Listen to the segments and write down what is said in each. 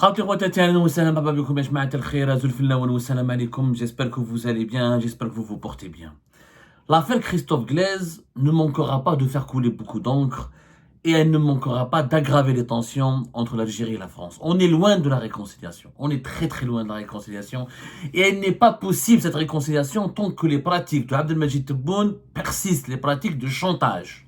J'espère que vous allez bien, j'espère que vous vous portez bien. L'affaire Christophe Glaise ne manquera pas de faire couler beaucoup d'encre et elle ne manquera pas d'aggraver les tensions entre l'Algérie et la France. On est loin de la réconciliation, on est très très loin de la réconciliation et elle n'est pas possible cette réconciliation tant que les pratiques de Abdelmadjid Tebboune persistent, les pratiques de chantage.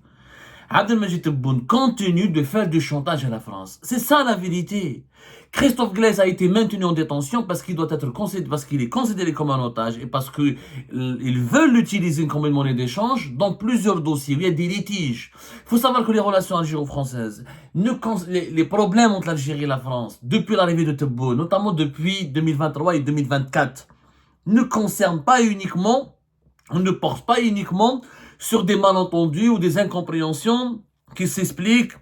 Abdelmadjid Tebboune continue de faire du chantage à la France. C'est ça la vérité. Christophe Glaise a été maintenu en détention parce qu'il est considéré comme un otage et parce qu'ils veulent l'utiliser comme une monnaie d'échange dans plusieurs dossiers. Il y a des litiges. Il faut savoir que les relations algéro-françaises, les problèmes entre l'Algérie et la France, depuis l'arrivée de Tebboune, notamment depuis 2023 et 2024, ne concernent pas uniquement, ne portent pas uniquement sur des malentendus ou des incompréhensions qui s'expliquent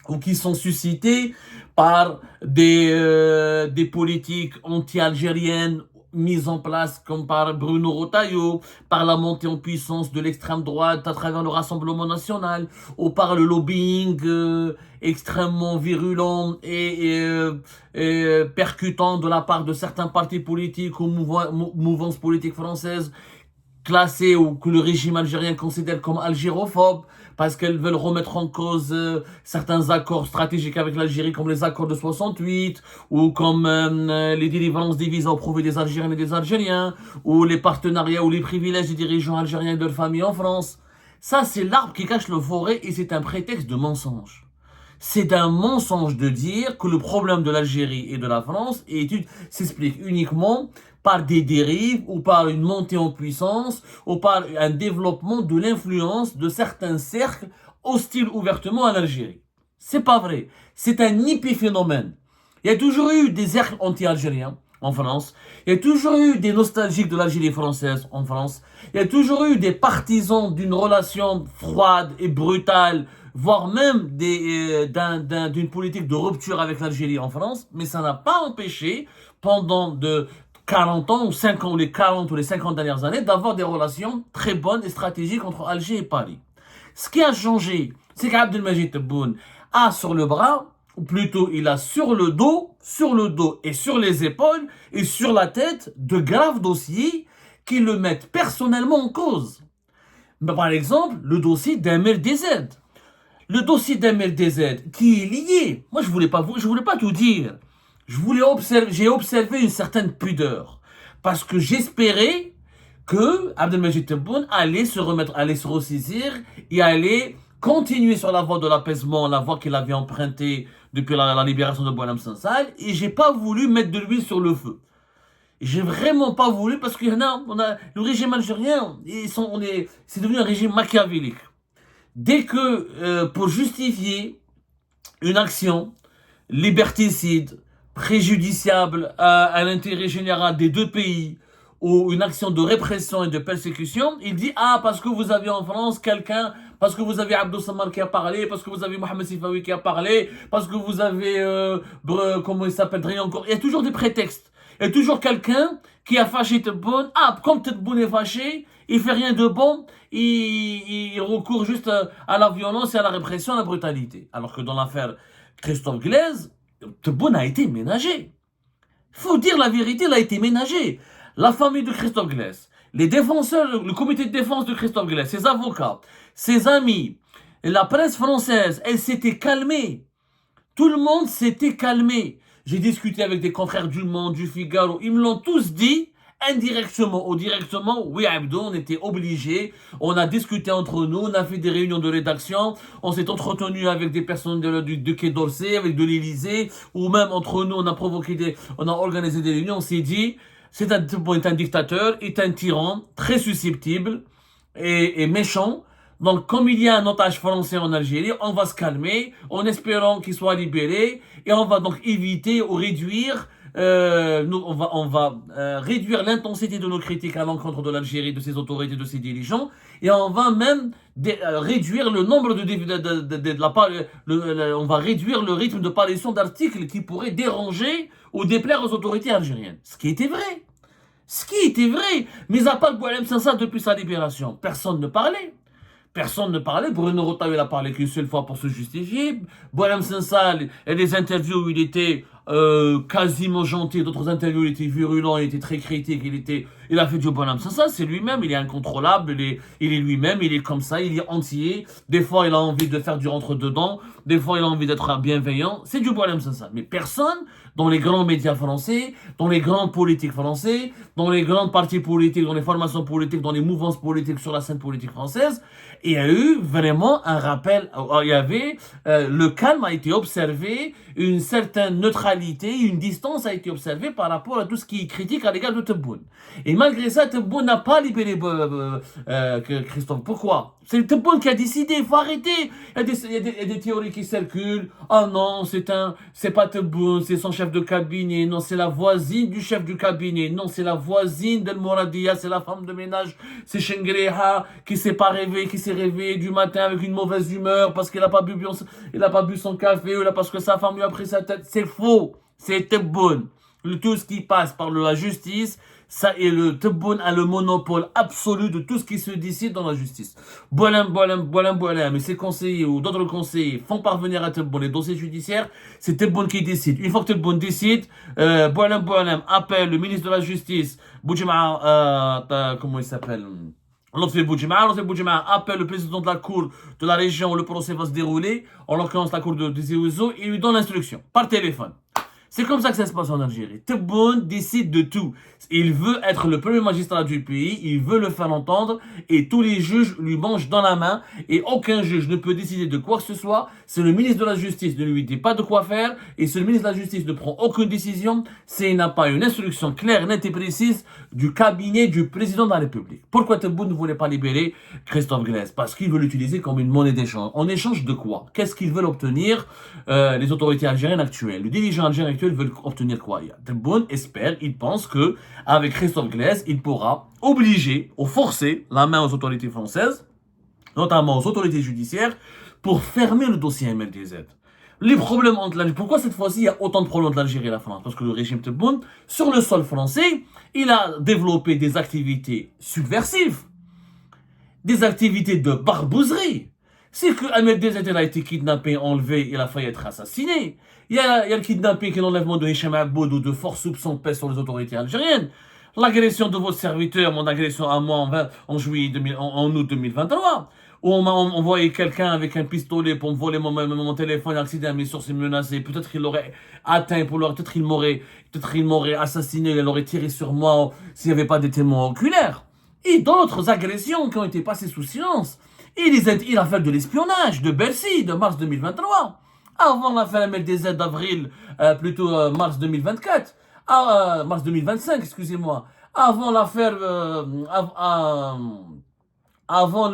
ou qui sont suscités par des politiques anti-algériennes mises en place comme par Bruno Retailleau, par la montée en puissance de l'extrême droite à travers le Rassemblement national, ou par le lobbying extrêmement virulent et percutant de la part de certains partis politiques ou mouvances politiques françaises classées ou que le régime algérien considère comme algérophobes, parce qu'elles veulent remettre en cause certains accords stratégiques avec l'Algérie, comme les accords de 68, ou comme les délivrances des visas au profit des Algériens et des Algériens, ou les partenariats ou les privilèges des dirigeants algériens et de leur famille en France. Ça, c'est l'arbre qui cache le forêt et c'est un prétexte de mensonge. C'est un mensonge de dire que le problème de l'Algérie et de la France s'explique uniquement par des dérives ou par une montée en puissance ou par un développement de l'influence de certains cercles hostiles ouvertement à l'Algérie. C'est pas vrai. C'est un épiphénomène. Il y a toujours eu des cercles anti-algériens en France. Il y a toujours eu des nostalgiques de l'Algérie française en France. Il y a toujours eu des partisans d'une relation froide et brutale, voire même d'une politique de rupture avec l'Algérie en France. Mais ça n'a pas empêché, pendant 40 ans ou 50, les 40 ou les 50 dernières années, d'avoir des relations très bonnes et stratégiques entre Alger et Paris. Ce qui a changé, c'est qu'Abdelmadjid Tebboune a sur le bras, ou plutôt il a sur le dos et sur les épaules et sur la tête de graves dossiers qui le mettent personnellement en cause. Par exemple, le dossier d'Amir DZ. Le dossier d'Amir DZ qui est lié. Moi, je voulais pas tout dire. J'ai observé une certaine pudeur parce que j'espérais que Abdelmadjid Tebboune allait se ressaisir et allait continuer sur la voie de l'apaisement, la voie qu'il avait empruntée depuis la libération de Boualem Sansal, et j'ai pas voulu mettre de l'huile sur le feu. J'ai vraiment pas voulu parce que le régime algérien, c'est devenu un régime machiavélique. Dès que, pour justifier une action liberticide, préjudiciable à l'intérêt général des deux pays, ou une action de répression et de persécution, il dit parce que vous avez en France quelqu'un, parce que vous avez Abdou Samar qui a parlé, parce que vous avez Mohamed Sifawi qui a parlé, parce que vous avez comment il s'appelle, encore. Il y a toujours des prétextes. Il y a toujours quelqu'un qui a fâché Tebboune. Comme Tebboune est fâché, il fait rien de bon, il recourt juste à la violence et à la répression, à la brutalité. Alors que dans l'affaire Christophe Glaise, Tebboune a été ménagé. Il faut dire la vérité, il a été ménagé. La famille de Christophe Glaise, les défenseurs, le comité de défense de Christophe Glaise, ses avocats, ses amis, la presse française, elle s'était calmée. Tout le monde s'était calmé. J'ai discuté avec des confrères du Monde, du Figaro, ils me l'ont tous dit, indirectement ou directement. Oui, Abdou, on était obligés, on a discuté entre nous, on a fait des réunions de rédaction, on s'est entretenu avec des personnes du Quai d'Orsay, avec de l'Élysée, ou même entre nous, on a organisé des réunions, on s'est dit, c'est un dictateur, est un tyran, très susceptible et méchant. Donc, comme il y a un otage français en Algérie, on va se calmer en espérant qu'il soit libéré et on va donc éviter ou réduire, on va réduire l'intensité de nos critiques à l'encontre de l'Algérie, de ses autorités, de ses dirigeants, et on va même réduire le nombre on va réduire le rythme de parution d'articles qui pourraient déranger ou déplaire aux autorités algériennes. Ce qui était vrai. Mais à part Boualem Sansal depuis sa libération, personne ne parlait. Bruno Retailleau n'a parlé qu'une seule fois pour se justifier. Boualem Sansal, et les interviews où il était quasiment gentil. D'autres interviews, il était virulent, il était très critique, il a fait du bonhomme. Ça, c'est lui-même, il est incontrôlable, il est lui-même, il est comme ça, il est entier. Des fois, il a envie de faire du rentre-dedans, des fois, il a envie d'être bienveillant. C'est du bonhomme, ça. Mais personne, dans les grands médias français, dans les grands politiques français, dans les grands partis politiques, dans les formations politiques, dans les mouvances politiques sur la scène politique française, il y a eu vraiment un rappel. Il y avait, le calme a été observé, une certaine neutralité, une distance a été observée par rapport à tout ce qui est critique à l'égard de Tebboune. Et malgré ça, Tebboune n'a pas libéré Christophe. Pourquoi? C'est Tebboune qui a décidé, il faut arrêter. Il y a des théories qui circulent. Oh non, c'est pas Tebboune, c'est son chef de cabinet. Non, c'est la voisine du chef du cabinet. Non, c'est la voisine d'El Mouradia, c'est la femme de ménage. C'est Chengreha qui s'est réveillé du matin avec une mauvaise humeur parce qu'il a pas bu son café ou là parce que sa femme lui a pris sa tête. C'est faux. C'est Tebboune. Tout ce qui passe par la justice, ça est le Tebboune a le monopole absolu de tout ce qui se décide dans la justice. Boualem, et ses conseillers ou d'autres conseillers font parvenir à Tebboune les dossiers judiciaires, c'est Tebboune qui décide. Une fois que Tebboune décide, Boualem appelle le ministre de la Justice, Boudjima, comment il s'appelle? L'autre Boudjima appelle le président de la cour de la région où le procès va se dérouler, en l'occurrence la cour de Tizi-Ouzou, et lui donne l'instruction, par téléphone. C'est comme ça que ça se passe en Algérie. Tebboune décide de tout. Il veut être le premier magistrat du pays, il veut le faire entendre, et tous les juges lui mangent dans la main, et aucun juge ne peut décider de quoi que ce soit. C'est le ministre de la Justice ne lui dit pas de quoi faire, et si le ministre de la Justice ne prend aucune décision, s'il n'a pas une instruction claire, nette et précise du cabinet du président de la République. Pourquoi Tebboune ne voulait pas libérer Christophe Glaise? Parce qu'il veut l'utiliser comme une monnaie d'échange. En échange de quoi? Qu'est-ce qu'ils veulent obtenir les autorités algériennes actuelles? Le dirigeant algérien actuel veut obtenir quoi? Tebboune espère, il pense que avec Christophe Glaise, il pourra obliger ou forcer la main aux autorités françaises, notamment aux autorités judiciaires, pour fermer le dossier MLDZ. Les problèmes entre l'Algérie. Pourquoi cette fois-ci il y a autant de problèmes entre l'Algérie et la France? Parce que le régime Tebboune, sur le sol français, il a développé des activités subversives, des activités de barbouzerie. C'est que Ahmed Dezetel a été kidnappé, enlevé, il a failli être assassiné. Il y a le kidnapping et l'enlèvement de Hicham Aboud ou de forts soupçons pèsent sur les autorités algériennes. L'agression de votre serviteur, mon agression à moi en août 2023, où on m'a envoyé quelqu'un avec un pistolet pour me voler mon téléphone, accident, mes sources menacées. Peut-être qu'il l'aurait atteint, peut-être il m'aurait assassiné, il aurait tiré sur moi s'il n'y avait pas des témoins oculaires. Et d'autres agressions qui ont été passées sous silence. Il a fait de l'espionnage de Bercy de mars 2023, avant l'affaire MLDZ d'avril, mars 2024, mars 2025, excusez-moi, avant l'affaire, avant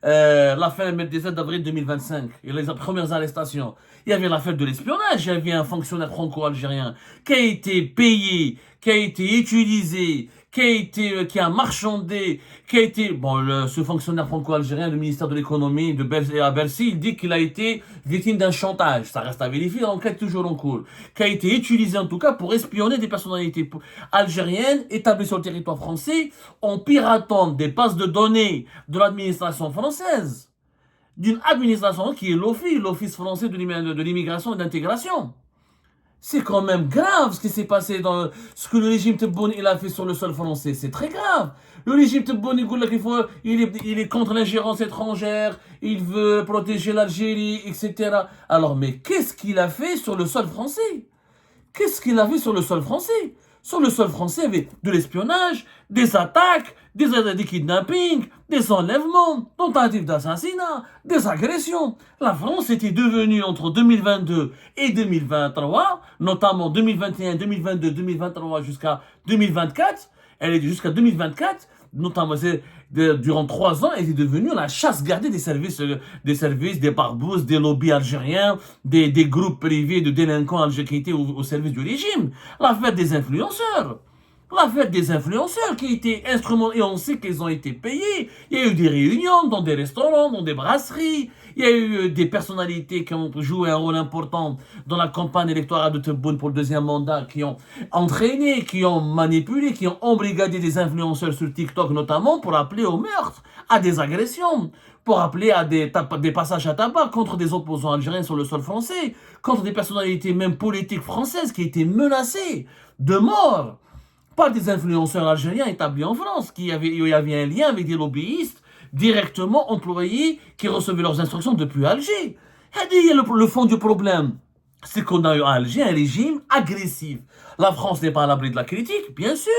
l'affaire MLDZ d'avril 2025 et les premières arrestations. Il y avait l'affaire de l'espionnage, il y avait un fonctionnaire franco-algérien qui a été payé, qui a été utilisé, qui a marchandé, ce fonctionnaire franco-algérien, le ministère de l'économie à Bercy, il dit qu'il a été victime d'un chantage. Ça reste à vérifier, l'enquête toujours en cours. Qui a été utilisé en tout cas pour espionner des personnalités algériennes établies sur le territoire français en piratant des bases de données de l'administration française. D'une administration qui est l'Office français de l'immigration et d'intégration. C'est quand même grave ce qui s'est passé dans ce que le régime Tebboune il a fait sur le sol français. C'est très grave. Le régime Tebboune il est contre l'ingérence étrangère, il veut protéger l'Algérie, etc. Alors, mais qu'est-ce qu'il a fait sur le sol français? Qu'est-ce qu'il a fait sur le sol français? Sur le sol français, il y avait de l'espionnage, des attaques, des kidnappings, des enlèvements, tentatives d'assassinat, des agressions. La France était devenue entre 2022 et 2023, notamment 2021, 2022, 2023 jusqu'à 2024. Elle est jusqu'à 2024, notamment durant 3 ans, elle est devenue la chasse gardée des services, des barbouzes, des lobbies algériens, des groupes privés de délinquants algériens qui étaient au service du régime. L'affaire des influenceurs. L'affaire des influenceurs qui étaient instrumentés, et on sait qu'ils ont été payés. Il y a eu des réunions dans des restaurants, dans des brasseries. Il y a eu des personnalités qui ont joué un rôle important dans la campagne électorale de Tebboune pour le deuxième mandat, qui ont entraîné, qui ont manipulé, qui ont embrigadé des influenceurs sur TikTok notamment pour appeler au meurtre, à des agressions, pour appeler à des passages à tabac contre des opposants algériens sur le sol français, contre des personnalités même politiques françaises qui étaient menacées de mort par des influenceurs algériens établis en France, il y avait un lien avec des lobbyistes directement employés qui recevaient leurs instructions depuis Alger. Et le fond du problème, c'est qu'on a eu à Alger un régime agressif. La France n'est pas à l'abri de la critique, bien sûr.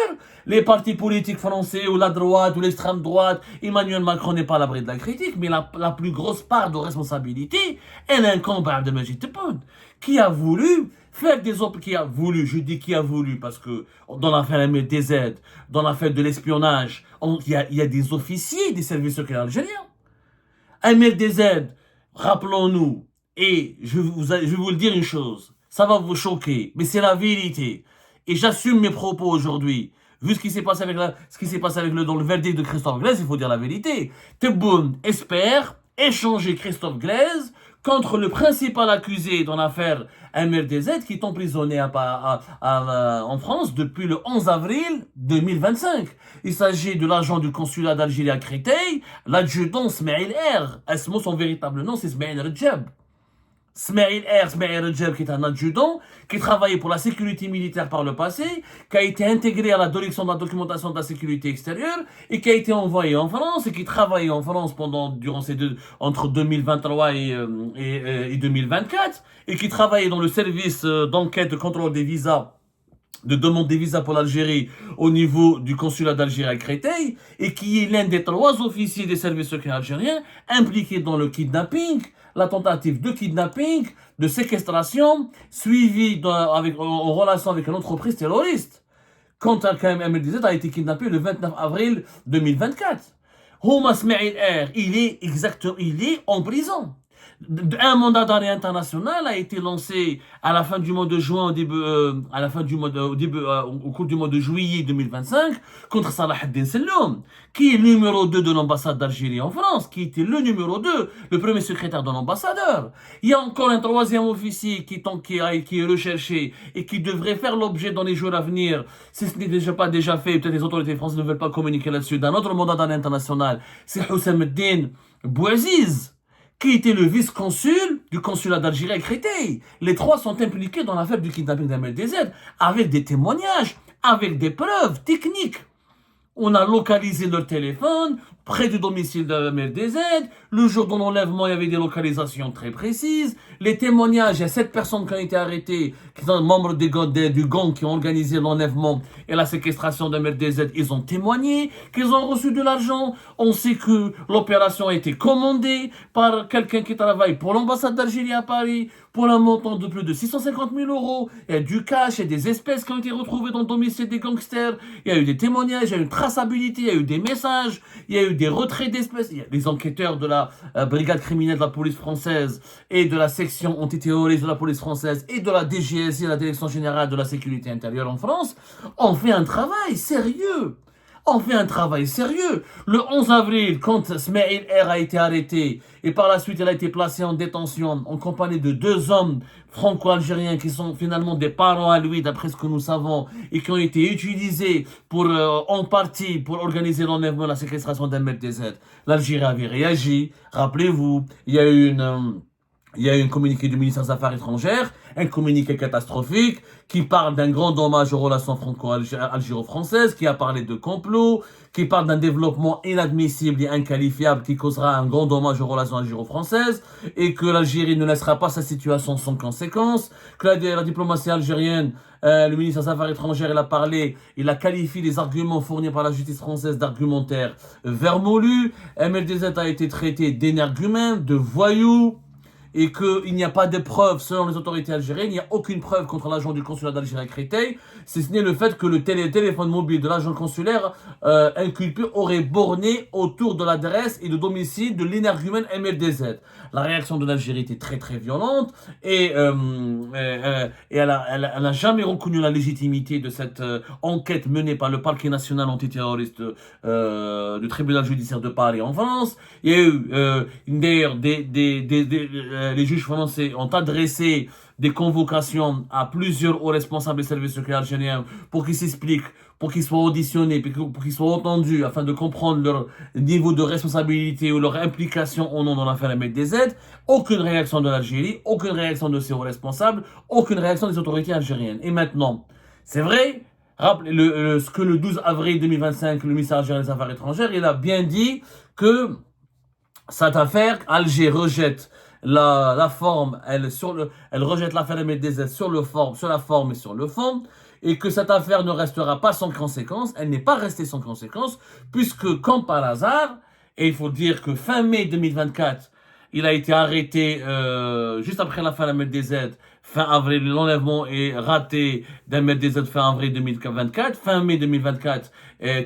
Les partis politiques français ou la droite ou l'extrême droite, Emmanuel Macron n'est pas à l'abri de la critique, mais la plus grosse part de responsabilité, elle incombe à Abdelmajid Tebboune, qui a voulu faire des opérations, qui a voulu, je dis qui a voulu, parce que dans l'affaire MLDZ, dans l'affaire de l'espionnage, il y a des officiers des services secrets algériens. MLDZ, rappelons-nous, et je vais vous le dire une chose, ça va vous choquer, mais c'est la vérité. Et j'assume mes propos aujourd'hui. Vu ce qui s'est passé dans le verdict de Christophe Glaise, il faut dire la vérité. Tebboune espère échanger Christophe Glaise contre le principal accusé dans l'affaire MRDZ qui est emprisonné en France depuis le 11 avril 2025. Il s'agit de l'agent du consulat d'Algérie à Créteil, l'adjudant Smaïl R. Son véritable nom, c'est Smaïl Redjeb. Smaïl Redjeb, qui est un adjudant, qui travaillait pour la sécurité militaire par le passé, qui a été intégré à la direction de la documentation de la sécurité extérieure, et qui a été envoyé en France, et qui travaillait en France entre 2023 et 2024, et qui travaillait dans le service d'enquête de contrôle des visas, de demande des visas pour l'Algérie au niveau du consulat d'Algérie à Créteil, et qui est l'un des 3 officiers des services secrets algériens impliqués dans le kidnapping, la tentative de kidnapping, de séquestration, suivie en relation avec une entreprise terroriste. Quand MLDZ a été kidnappé le 29 avril 2024. Houma Smaïl R, il est en prison. Un mandat d'arrêt international a été lancé à la fin du mois de juin, au cours du mois de juillet 2025, contre Salah ad-Din Selloum, qui est le numéro 2 de l'ambassade d'Algérie en France, qui était le numéro 2, le premier secrétaire de l'ambassadeur. Il y a encore un 3e officier qui est recherché et qui devrait faire l'objet dans les jours à venir, si ce n'est pas déjà fait, peut-être les autorités françaises ne veulent pas communiquer là-dessus, d'un autre mandat d'arrêt international, c'est Houssam Eddin Bouaziz, qui était le vice-consul du consulat d'Algérie à Créteil. Les 3 sont impliqués dans l'affaire du kidnapping d'MLDZ, avec des témoignages, avec des preuves techniques. On a localisé leur téléphone près du domicile de MLDZ. Le jour de l'enlèvement, il y avait des localisations très précises. Les témoignages, il y a 7 personnes qui ont été arrêtées, qui sont membres du gang qui ont organisé l'enlèvement et la séquestration de MLDZ. Ils ont témoigné qu'ils ont reçu de l'argent. On sait que l'opération a été commandée par quelqu'un qui travaille pour l'ambassade d'Algérie à Paris pour un montant de plus de 650 000 €. Il y a du cash, il y a des espèces qui ont été retrouvées dans le domicile des gangsters. Il y a eu des témoignages, il y a eu une traçabilité, il y a eu des messages, il y a eu des retraits d'espèces. Les enquêteurs de la brigade criminelle de la police française et de la section antiterroriste de la police française et de la DGSI, la Direction Générale de la Sécurité Intérieure en France, ont fait un travail sérieux. Le 11 avril, quand Smaïl R a été arrêté et par la suite il a été placé en détention en compagnie de 2 hommes franco-algériens qui sont finalement des parents à lui d'après ce que nous savons et qui ont été utilisés en partie pour organiser l'enlèvement et la séquestration d'MLDZ. L'Algérie avait réagi. Rappelez-vous, il y a eu un communiqué du ministère des Affaires étrangères, un communiqué catastrophique qui parle d'un grand dommage aux relations franco-algéro-françaises, qui a parlé de complot, qui parle d'un développement inadmissible et inqualifiable qui causera un grand dommage aux relations algéro-françaises et que l'Algérie ne laissera pas sa situation sans conséquence, que la diplomatie algérienne, le ministre des Affaires étrangères, il a qualifié les arguments fournis par la justice française d'argumentaires vermoulus. MLDZ a été traité d'énergumène, de voyous. et qu'il n'y a pas de preuves selon les autorités algériennes, il n'y a aucune preuve contre l'agent du consulat d'Algérie à Créteil, si ce n'est le fait que le téléphone mobile de l'agent consulaire inculpé aurait borné autour de l'adresse et du domicile de l'énergumène MLDZ. La réaction de l'Algérie était très très violente et elle n'a jamais reconnu la légitimité de cette enquête menée par le parquet national antiterroriste du tribunal judiciaire de Paris en France. Il y a eu d'ailleurs les juges français ont adressé des convocations à plusieurs hauts responsables des services secrets algériens pour qu'ils s'expliquent, pour qu'ils soient auditionnés, pour qu'ils soient entendus afin de comprendre leur niveau de responsabilité ou leur implication ou non dans l'affaire MLDZ. Aucune réaction de l'Algérie, aucune réaction de ces hauts responsables, aucune réaction des autorités algériennes. Et maintenant, c'est vrai, rappelez ce que le 12 avril 2025, le ministère algérien des Affaires étrangères, il a bien dit que cette affaire, Alger rejette la forme, elle rejette l'affaire MLDZ sur la forme et sur le fond, et que cette affaire ne restera pas sans conséquence. Elle n'est pas restée sans conséquence, puisque, comme par hasard, et il faut dire que fin mai 2024, il a été arrêté juste après l'affaire MLDZ. Fin avril, l'enlèvement est raté d'MLDZ fin avril 2024. Fin mai 2024,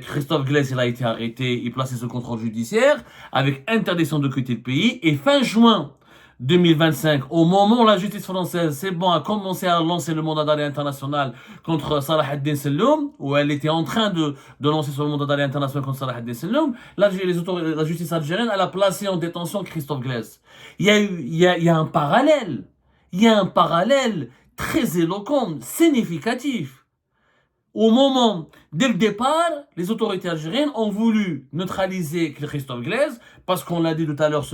Christophe Glaise, il a été arrêté, il placé sous contrôle judiciaire, avec interdiction de quitter le pays. Et fin juin 2025, au moment où la justice française, c'est bon, a commencé à lancer le mandat d'arrêt international contre Salah ad-Din Selloum, où elle était en train de lancer sur le mandat d'arrêt international contre Salah ad-Din Selloum, la justice algérienne, elle a placé en détention Christophe Glaise. Il y a un parallèle. Il y a un parallèle très éloquent, significatif. Au moment, dès le départ, les autorités algériennes ont voulu neutraliser Christophe Glaise, parce qu'on l'a dit tout à l'heure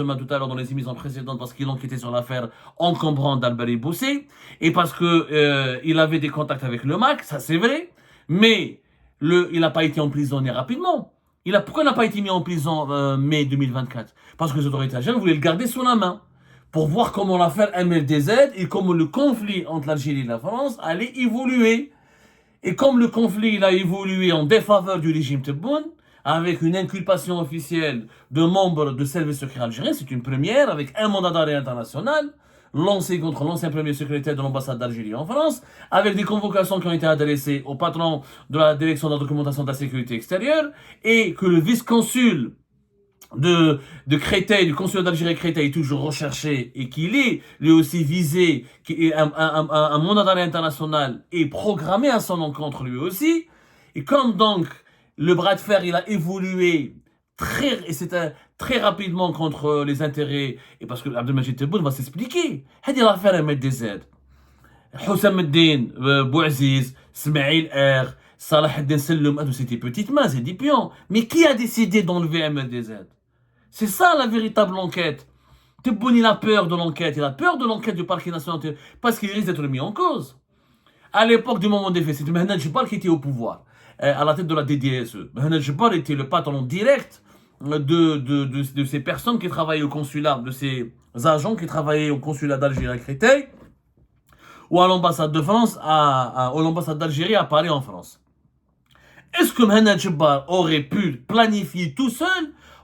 dans les émissions précédentes, parce qu'il enquêtait sur l'affaire encombrante d'Alberi Boussé, et parce que il avait des contacts avec le MAC, ça c'est vrai, mais il n'a pas été emprisonné rapidement. Pourquoi il n'a pas été mis en prison mai 2024? Parce que les autorités algériennes voulaient le garder sous la main, pour voir comment l'affaire MLDZ et comment le conflit entre l'Algérie et la France allait évoluer. Et comme le conflit il a évolué en défaveur du régime Tebboune, avec une inculpation officielle de membres de services secrets algériens, c'est une première, avec un mandat d'arrêt international, lancé contre l'ancien premier secrétaire de l'ambassade d'Algérie en France, avec des convocations qui ont été adressées au patron de la direction de la documentation de la sécurité extérieure, et que le vice-consul de Créteil, du consulat d'Algérie Créteil est toujours recherché et qu'il est lui aussi visé, un mandat d'arrêt international est programmé à son encontre lui aussi. Et comme donc le bras de fer il a évolué très rapidement contre les intérêts, et parce que Abdelmajid Tebboune va s'expliquer, c'est l'affaire MLDZ. Houssam Eddine, Bouaziz, Smaïl R, Salah ad-Din Selloum, c'était petites mains, c'est des pions. Mais qui a décidé d'enlever MLDZ? C'est ça la véritable enquête. Tebboune, il a peur de l'enquête. Il a peur de l'enquête du parquet national parce qu'il risque d'être mis en cause. À l'époque du moment des faits, c'était Mehmet Jebbar qui était au pouvoir, à la tête de la DDSE. Mehmet Jebbar était le patron direct de ces personnes qui travaillaient au consulat, de ces agents qui travaillaient au consulat d'Algérie à Créteil ou à l'ambassade de France, à l'ambassade d'Algérie à Paris en France. Est-ce que Mehmet Jebbar aurait pu planifier tout seul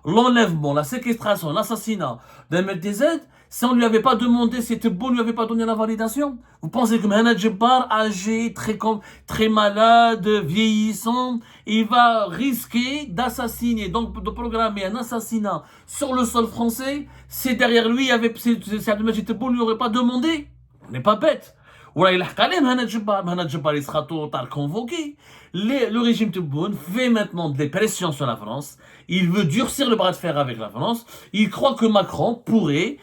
l'enlèvement, la séquestration, l'assassinat d'MLDZ si on ne lui avait pas demandé, si Tebboune ne lui avait pas donné la validation? Vous pensez que Mehmet Jebbar, âgé, très malade, vieillissant, il va risquer d'assassiner, donc de programmer un assassinat sur le sol français si derrière lui, si Abdelmajid Tebboune ne lui aurait pas demandé? On n'est pas bête. Mehmet Jebbar, il sera tôt ou tard convoqué. Le régime Tebboune fait maintenant des pressions sur la France. Il veut durcir le bras de fer avec la France. Il croit que Macron pourrait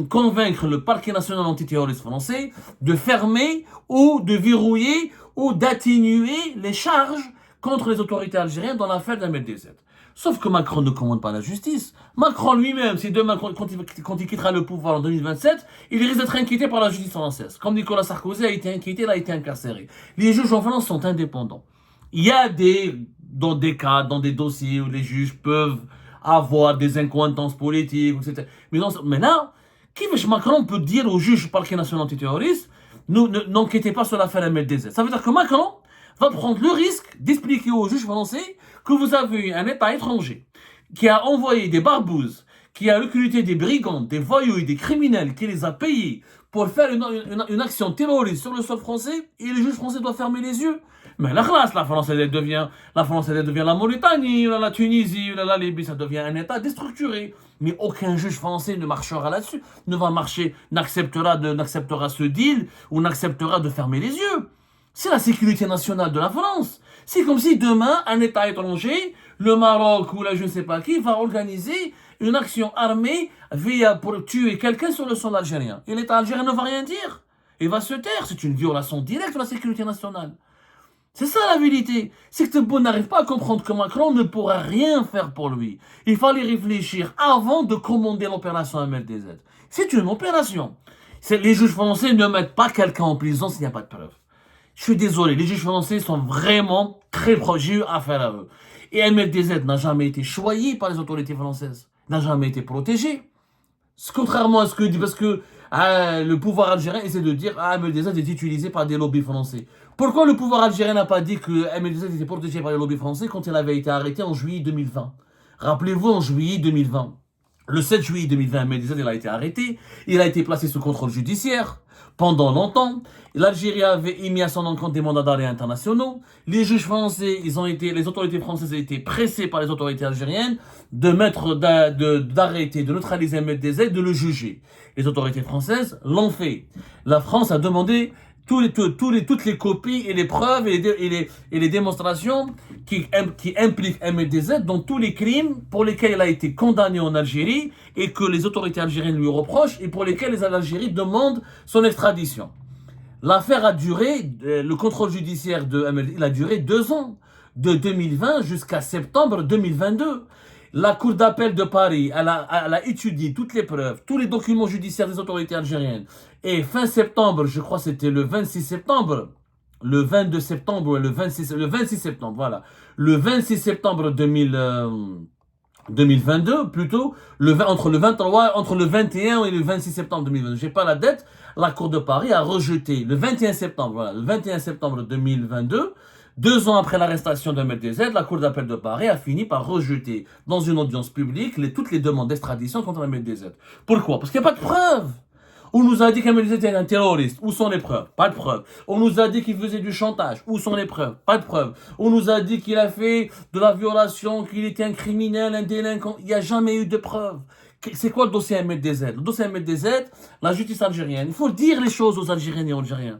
convaincre le parquet national antiterroriste français de fermer ou de verrouiller ou d'atténuer les charges contre les autorités algériennes dans l'affaire d'MLDZ. Sauf que Macron ne commande pas la justice. Macron lui-même, si demain, quand il quittera le pouvoir en 2027, il risque d'être inquiété par la justice française. Comme Nicolas Sarkozy a été inquiété, il a été incarcéré. Les juges en France sont indépendants. Il y a dans des cas, dans des dossiers où les juges peuvent avoir des incohérences politiques, etc. Mais là, Macron peut dire aux juges du parquet national antiterroriste, n'enquêtez pas sur l'affaire MLDZ. Ça veut dire que Macron va prendre le risque d'expliquer aux juges français que vous avez un État étranger qui a envoyé des barbouzes, qui a recruté des brigands, des voyous et des criminels, qui les a payés pour faire une action terroriste sur le sol français, et les juges français doivent fermer les yeux. Mais la classe, la France, elle devient la Mauritanie, la Tunisie, la Libye, ça devient un État déstructuré. Mais aucun juge français ne marchera là-dessus, n'acceptera ce deal ou n'acceptera de fermer les yeux. C'est la sécurité nationale de la France. C'est comme si demain, un État étranger, le Maroc ou je ne sais pas qui, va organiser une action armée pour tuer quelqu'un sur le sol algérien. Et l'État algérien ne va rien dire. Il va se taire. C'est une violation directe de la sécurité nationale. C'est ça la vérité. C'est que Tebboune n'arrive pas à comprendre que Macron ne pourra rien faire pour lui. Il fallait réfléchir avant de commander l'opération MLDZ. C'est une opération. Les juges français ne mettent pas quelqu'un en prison s'il n'y a pas de preuve. Je suis désolé, les juges français sont vraiment très proches, j'ai eu affaire à eux. Et MLDZ n'a jamais été choyé par les autorités françaises, n'a jamais été protégé. Contrairement à ce que dit, parce que le pouvoir algérien essaie de dire MLDZ est utilisé par des lobbies français. Pourquoi le pouvoir algérien n'a pas dit que MLDZ était protégé par les lobbies français quand il avait été arrêté en juillet 2020? Rappelez-vous, en juillet 2020. Le 7 juillet 2020, MLDZ il a été arrêté, il a été placé sous contrôle judiciaire pendant longtemps. L'Algérie avait émis à son encontre des mandats d'arrêt internationaux. Les juges français, les autorités françaises ont été pressées par les autorités algériennes d'arrêter, de neutraliser MLDZ, de le juger. Les autorités françaises l'ont fait. La France a demandé toutes les copies et les preuves et les démonstrations qui impliquent MLDZ dans tous les crimes pour lesquels il a été condamné en Algérie et que les autorités algériennes lui reprochent et pour lesquels les Algériens demandent son extradition. L'affaire a duré, le contrôle judiciaire de MLDZ, il a duré 2 ans, de 2020 jusqu'à septembre 2022. La Cour d'appel de Paris, elle a étudié toutes les preuves, tous les documents judiciaires des autorités algériennes. Et fin septembre, je crois que c'était le 26 septembre, le 22 septembre, le 26 septembre, voilà. Le 26 septembre 2022, plutôt, entre le 21 et le 26 septembre 2022, j'ai pas la date, la Cour de Paris a rejeté, le 21 septembre, voilà, le 21 septembre 2022, 2 ans après l'arrestation de MLDZ, la Cour d'appel de Paris a fini par rejeter dans une audience publique toutes les demandes d'extradition contre MLDZ. Pourquoi? Parce qu'il n'y a pas de preuves. On nous a dit qu'MLDZ était un terroriste. Où sont les preuves? Pas de preuves. On nous a dit qu'il faisait du chantage. Où sont les preuves? Pas de preuves. On nous a dit qu'il a fait de la violation, qu'il était un criminel, un délinquant. Il n'y a jamais eu de preuves. C'est quoi le dossier MLDZ? Le dossier MLDZ, la justice algérienne. Il faut dire les choses aux Algériennes et aux Algériens.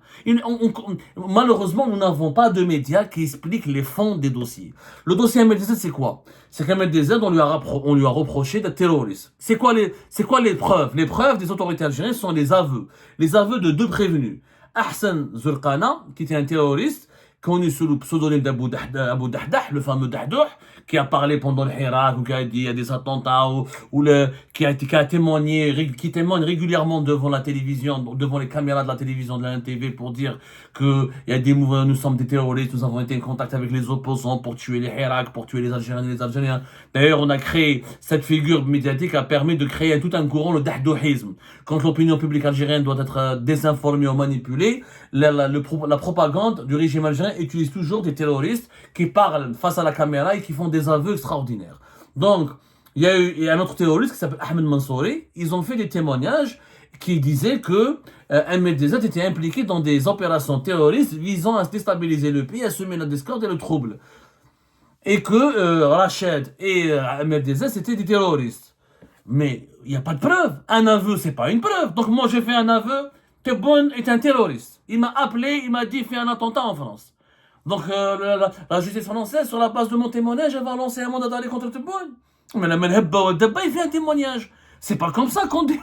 Malheureusement, nous n'avons pas de médias qui expliquent les fonds des dossiers. Le dossier MLDZ, c'est quoi? C'est qu'MLDZ, on lui a reproché d'être terroriste. C'est quoi les preuves? Les preuves des autorités algériennes sont les aveux. Les aveux de 2 prévenus. Ahsan Zurqana, qui était un terroriste, connu sous le pseudonyme d'Abou Dahdah, le fameux Dahdah, qui a parlé pendant le Hirak, ou qui a dit il y a des attentats, qui témoigne régulièrement devant la télévision, devant les caméras de la télévision de la NTV pour dire que il y a des mouvements, nous sommes des terroristes, nous avons été en contact avec les opposants pour tuer les Hirak, pour tuer les Algériens et les Algériens. D'ailleurs, on a créé, cette figure médiatique a permis de créer tout un courant, le Dahdouhisme. Quand l'opinion publique algérienne doit être désinformée ou manipulée, la propagande du régime algérien utilise toujours des terroristes qui parlent face à la caméra et qui font des aveux extraordinaires. Donc, il y a un autre terroriste qui s'appelle Ahmed Mansouri. Ils ont fait des témoignages qui disaient que MLDZ était impliqué dans des opérations terroristes visant à déstabiliser le pays, à semer la discorde et le trouble. Et que Rached et MLDZ c'était des terroristes. Mais il n'y a pas de preuve. Un aveu, c'est pas une preuve. Donc moi, j'ai fait un aveu. Tebboune est un terroriste. Il m'a appelé, il m'a dit fais un attentat en France. Donc la justice française, sur la base de mon témoignage, elle va lancer un mandat d'arrêt contre Tebboune. Mais la Menhebba ou Dabba, il fait un témoignage. C'est pas comme ça qu'on dit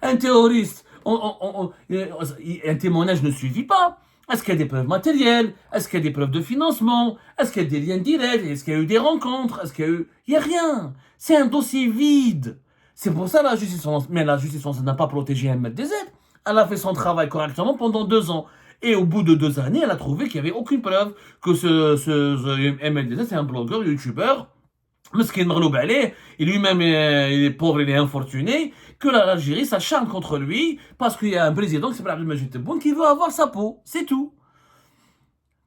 un terroriste. Un témoignage ne suffit pas. Est-ce qu'il y a des preuves matérielles? Est-ce qu'il y a des preuves de financement? Est-ce qu'il y a des liens directs? Est-ce qu'il y a eu des rencontres? Il n'y a rien. C'est un dossier vide. C'est pour ça la justice française. Mais la justice française n'a pas protégé MLDZ. Elle a fait son travail correctement pendant 2 ans. Et au bout de 2 années, elle a trouvé qu'il n'y avait aucune preuve que ce MLDZ, c'est un blogueur, youtubeur, Meskin Marloub Aleh, et lui-même il est pauvre, il est infortuné, que l'Algérie s'acharne contre lui parce qu'il y a un président qui s'appelle Abdelmajid Tebboune qui veut avoir sa peau, c'est tout.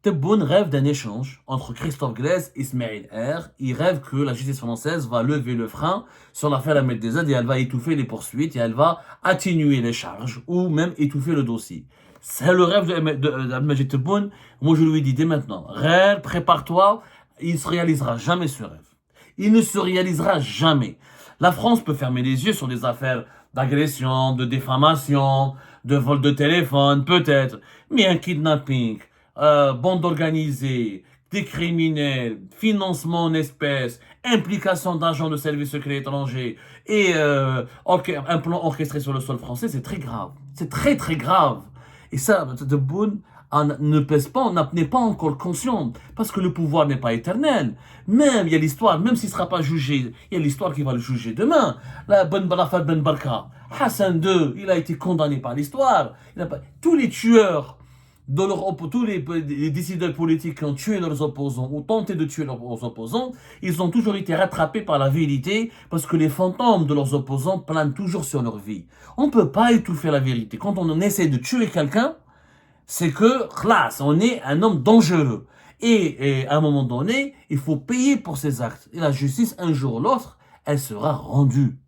Tebboune rêve d'un échange entre Christophe Glaise et Ismaël R. Il rêve que la justice française va lever le frein sur l'affaire Ahmed Dezad et elle va étouffer les poursuites et elle va atténuer les charges ou même étouffer le dossier. C'est le rêve d'Abdelmajid Tebboune. Moi, je lui dis dès maintenant, rêve, prépare-toi, il ne se réalisera jamais ce rêve. Il ne se réalisera jamais. La France peut fermer les yeux sur des affaires d'agression, de diffamation, de vol de téléphone, peut-être, mais un kidnapping, bande organisée, des criminels, financement en espèces, implication d'agents de services secrets étrangers et un plan orchestré sur le sol français, c'est très grave. C'est très très grave. Et ça, Tebboune ne pèse pas, n'est pas encore conscient, parce que le pouvoir n'est pas éternel. Même, il y a l'histoire, même s'il ne sera pas jugé, il y a l'histoire qui va le juger demain. L'affaire Ben Barka, Hassan II, il a été condamné par l'histoire. Tous les tueurs, tous les décideurs politiques qui ont tué leurs opposants ou tenté de tuer leurs opposants, ils ont toujours été rattrapés par la vérité parce que les fantômes de leurs opposants planent toujours sur leur vie. On ne peut pas étouffer la vérité. Quand on essaie de tuer quelqu'un, c'est que, classe, on est un homme dangereux. Et à un moment donné, il faut payer pour ses actes. Et la justice, un jour ou l'autre, elle sera rendue.